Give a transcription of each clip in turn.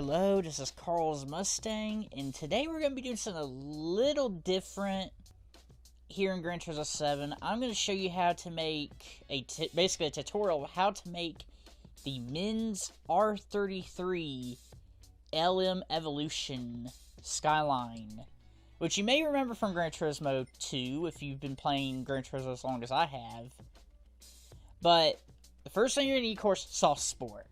Hello, this is Carl's Mustang, and today we're going to be doing something a little different here in Gran Turismo 7. I'm going to show you how to make basically a tutorial of how to make the men's R33 LM Evolution Skyline, which you may remember from Gran Turismo 2 if you've been playing Gran Turismo as long as I have. But the first thing you're going to need, of course, Soft Sport.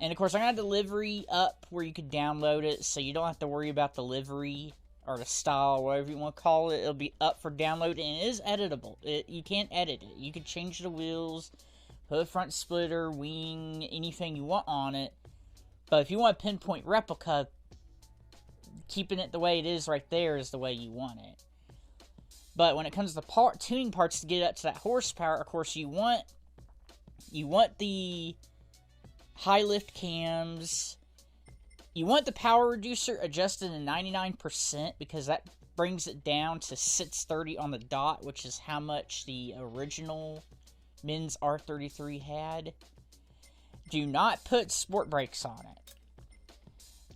And, of course, I got the livery up where you could download it, so you don't have to worry about the livery or the style, whatever you want to call it. It'll be up for download, and it is editable. You can't edit it. You can change the wheels, put a front splitter, wing, anything you want on it. But if you want a pinpoint replica, keeping it the way it is right there is the way you want it. But when it comes to tuning parts to get it up to that horsepower, of course, you want the high lift cams. You want the power reducer adjusted to 99% because that brings it down to 630 on the dot, which is how much the original men's R33 had. Do not put sport brakes on it.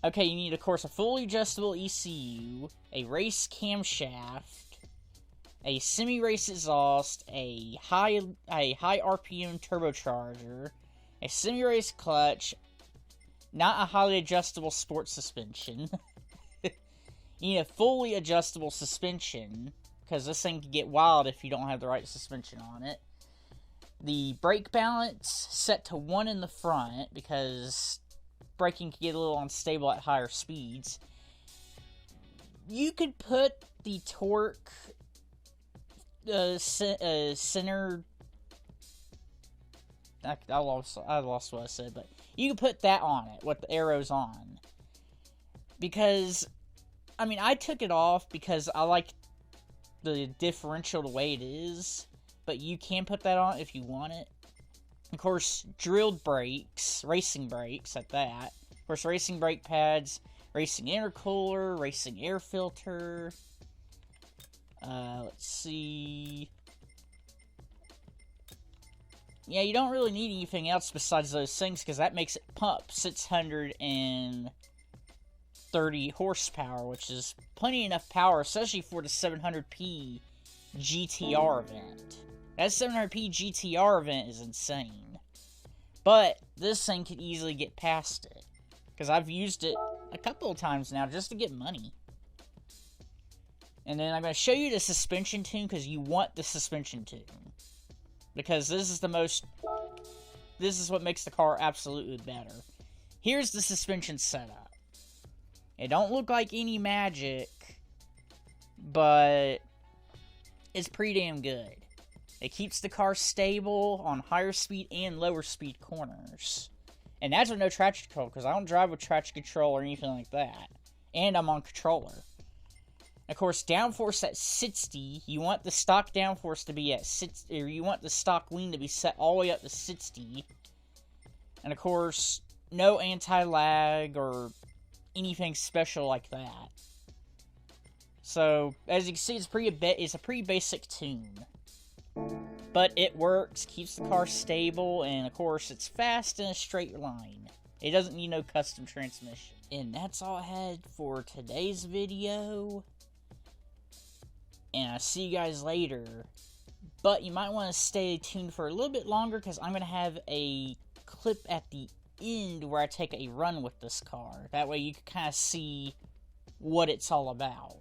Okay, you need, of course, a fully adjustable ECU, a race camshaft, a semi-race exhaust, a high RPM turbocharger, a semi-race clutch, not a highly adjustable sport suspension. You need a fully adjustable suspension, because this thing can get wild if you don't have the right suspension on it. The brake balance set to 1 in the front, because braking can get a little unstable at higher speeds. You could put the torque center... I lost what I said, but you can put that on it, with the arrows on. Because, I mean, I took it off because I like the differential the way it is, but you can put that on if you want it. Of course, drilled brakes, racing brakes at that. Of course, racing brake pads, racing intercooler, racing air filter. Let's see. Yeah, you don't really need anything else besides those things, because that makes it pump 630 horsepower, which is plenty enough power, especially for the 700p GTR event. That 700p GTR event is insane. But this thing could easily get past it, because I've used it a couple of times now just to get money. And then I'm going to show you the suspension tune, because you want the suspension tune. Because this is what makes the car absolutely better. Here's the suspension setup. It don't look like any magic, but it's pretty damn good. It keeps the car stable on higher speed and lower speed corners. And that's with no traction control, because I don't drive with traction control or anything like that. And I'm on controller. Of course, downforce at 60, you want the stock downforce to be at 60, or you want the stock wing to be set all the way up to 60. And of course, no anti-lag or anything special like that. So, as you can see, it's a pretty basic tune. But it works, keeps the car stable, and of course, it's fast in a straight line. It doesn't need no custom transmission. And that's all I had for today's video. And I'll see you guys later. But you might want to stay tuned for a little bit longer, because I'm going to have a clip at the end where I take a run with this car. That way you can kind of see what it's all about.